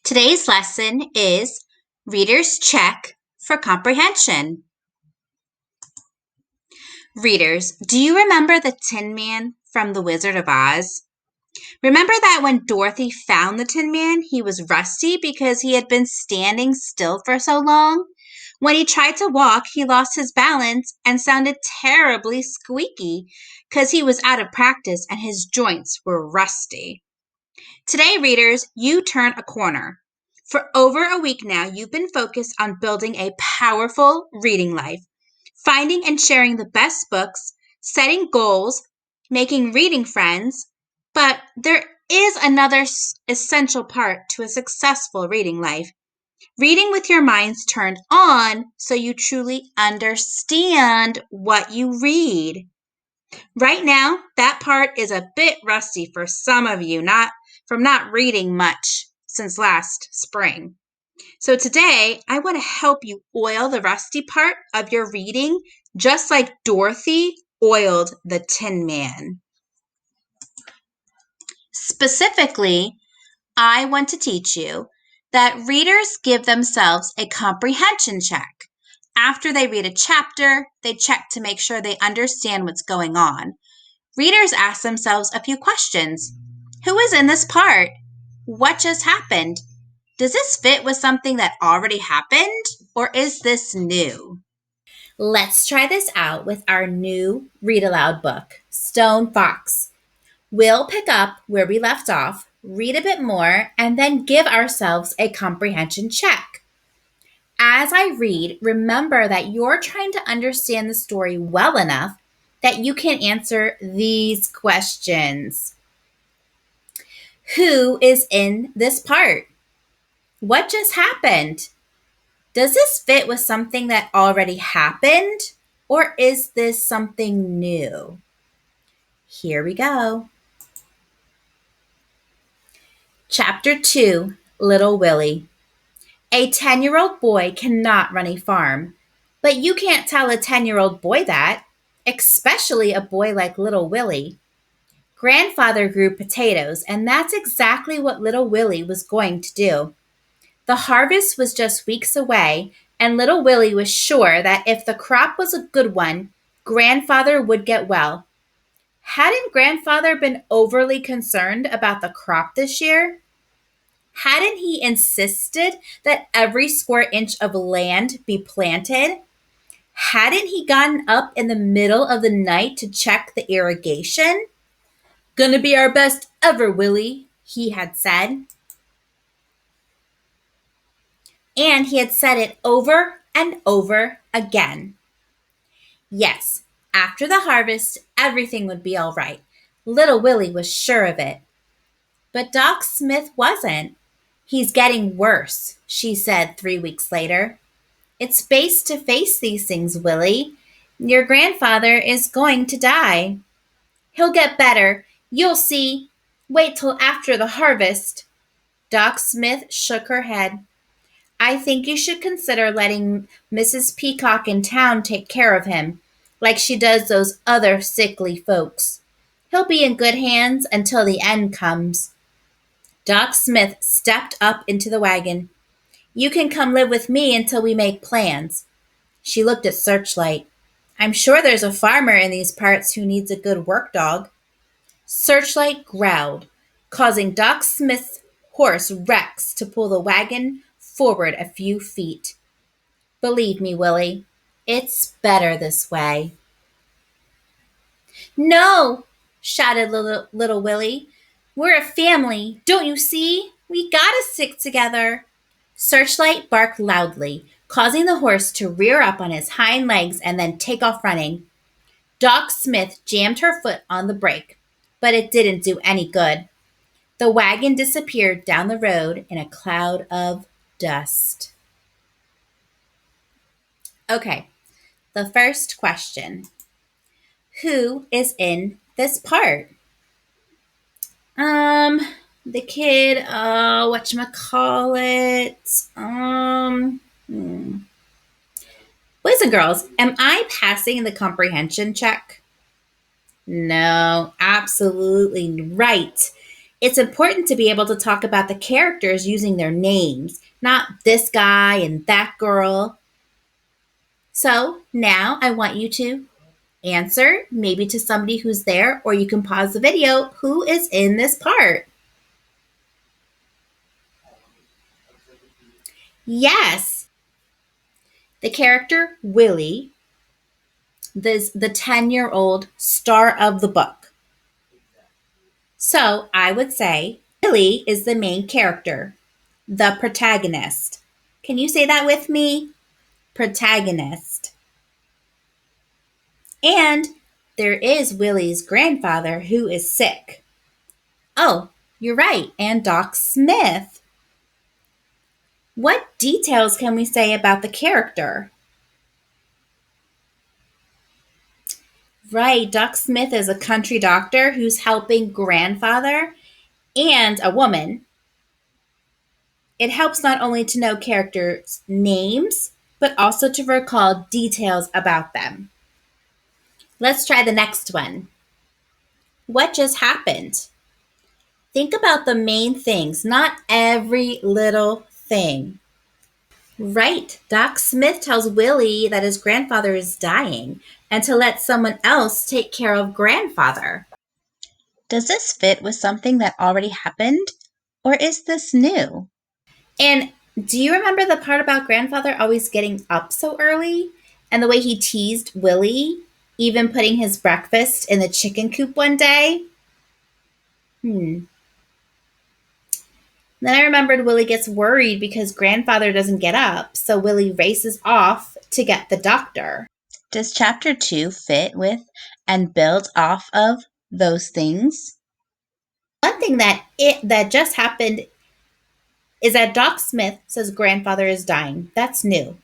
Today's lesson is Reader's Check for Comprehension. Readers, do you remember the Tin Man from The Wizard of Oz? Remember that when Dorothy found the Tin Man, he was rusty because he had been standing still for so long? When he tried to walk, he lost his balance and sounded terribly squeaky because he was out of practice and his joints were rusty. Today, readers, you turn a corner. For over a week now, you've been focused on building a powerful reading life, finding and sharing the best books, setting goals, making reading friends. But there is another essential part to a successful reading life. Reading with your minds turned on so you truly understand what you read. Right now, that part is a bit rusty for some of you, not reading much since last spring. So today, I want to help you oil the rusty part of your reading, just like Dorothy oiled the Tin Man. Specifically, I want to teach you that readers give themselves a comprehension check. After they read a chapter, they check to make sure they understand what's going on. Readers ask themselves a few questions. Who is in this part? What just happened? Does this fit with something that already happened? Or is this new? Let's try this out with our new read aloud book, Stone Fox. We'll pick up where we left off, read a bit more, and then give ourselves a comprehension check. As I read, remember that you're trying to understand the story well enough that you can answer these questions. Who is in this part? What just happened? Does this fit with something that already happened? Or is this something new? Here we go. Chapter 2, Little Willie. A 10-year-old boy cannot run a farm, but you can't tell a 10-year-old boy that, especially a boy like Little Willie. Grandfather grew potatoes, and that's exactly what Little Willie was going to do. The harvest was just weeks away, and Little Willie was sure that if the crop was a good one, Grandfather would get well. Hadn't Grandfather been overly concerned about the crop this year? Hadn't he insisted that every square inch of land be planted? Hadn't he gotten up in the middle of the night to check the irrigation? Gonna be our best ever, Willie, he had said. And he had said it over and over again. Yes, after the harvest, everything would be all right. Little Willie was sure of it. But Doc Smith wasn't. He's getting worse, she said 3 weeks later. It's base to face these things, Willie. Your grandfather is going to die. He'll get better. You'll see. Wait till after the harvest. Doc Smith shook her head. I think you should consider letting Mrs. Peacock in town take care of him, like she does those other sickly folks. He'll be in good hands until the end comes. Doc Smith stepped up into the wagon. You can come live with me until we make plans. She looked at Searchlight. I'm sure there's a farmer in these parts who needs a good work dog. Searchlight growled, causing Doc Smith's horse Rex to pull the wagon forward a few feet. Believe me, Willie, it's better this way. No, shouted little Willie. We're a family, don't you see? We gotta stick together. Searchlight barked loudly, causing the horse to rear up on his hind legs and then take off running. Doc Smith jammed her foot on the brake, but it didn't do any good. The wagon disappeared down the road in a cloud of dust. Okay, the first question. Who is in this part? The kid, whatchamacallit, Boys and girls, am I passing the comprehension check? No, absolutely right. It's important to be able to talk about the characters using their names, not this guy and that girl. So now I want you to answer, maybe to somebody who's there, or you can pause the video. Who is in this part? Yes, the character Willie, the 10-year-old star of the book. So I would say Willie is the main character, the protagonist. Can you say that with me? Protagonist. And there is Willie's grandfather who is sick. Oh, you're right, and Doc Smith. What details can we say about the character? Right, Doc Smith is a country doctor who's helping grandfather and a woman. It helps not only to know characters' names, but also to recall details about them. Let's try the next one. What just happened? Think about the main things, not every little thing. Right, Doc Smith tells Willie that his grandfather is dying and to let someone else take care of grandfather. Does this fit with something that already happened, or is this new? And do you remember the part about grandfather always getting up so early? And the way he teased Willie, even putting his breakfast in the chicken coop one day? Then I remembered Willie gets worried because grandfather doesn't get up, so Willie races off to get the doctor. Does chapter 2 fit with and build off of those things? One thing that just happened is that Doc Smith says grandfather is dying. That's new.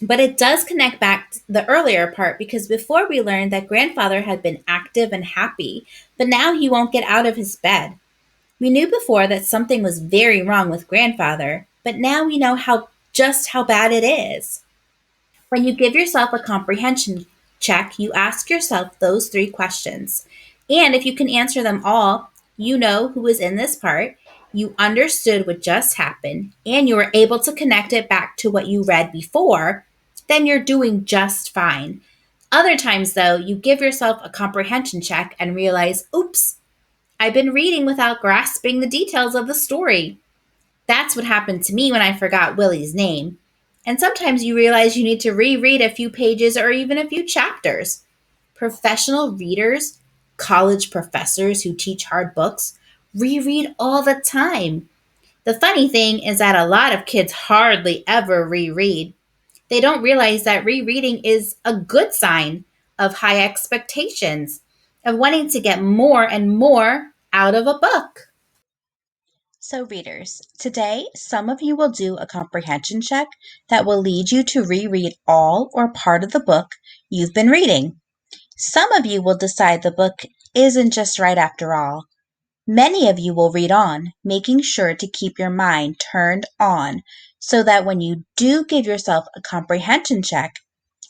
But it does connect back to the earlier part because before we learned that grandfather had been active and happy, but now he won't get out of his bed. We knew before that something was very wrong with grandfather, but now we know just how bad it is. When you give yourself a comprehension check, you ask yourself those 3 questions. And if you can answer them all, you know who is in this part, you understood what just happened, and you were able to connect it back to what you read before, then you're doing just fine. Other times, though, you give yourself a comprehension check and realize, oops, I've been reading without grasping the details of the story. That's what happened to me when I forgot Willie's name. And sometimes you realize you need to reread a few pages or even a few chapters. Professional readers, college professors who teach hard books, reread all the time. The funny thing is that a lot of kids hardly ever reread. They don't realize that rereading is a good sign of high expectations, of wanting to get more and more out of a book. So, readers, today some of you will do a comprehension check that will lead you to reread all or part of the book you've been reading. Some of you will decide the book isn't just right after all. Many of you will read on, making sure to keep your mind turned on so that when you do give yourself a comprehension check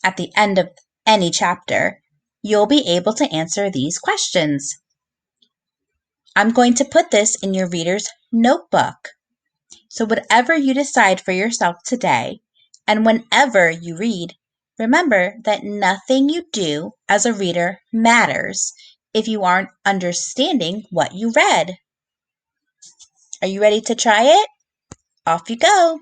at the end of any chapter, you'll be able to answer these questions. I'm going to put this in your reader's notebook. So whatever you decide for yourself today, and whenever you read, remember that nothing you do as a reader matters if you aren't understanding what you read. Are you ready to try it? Off you go!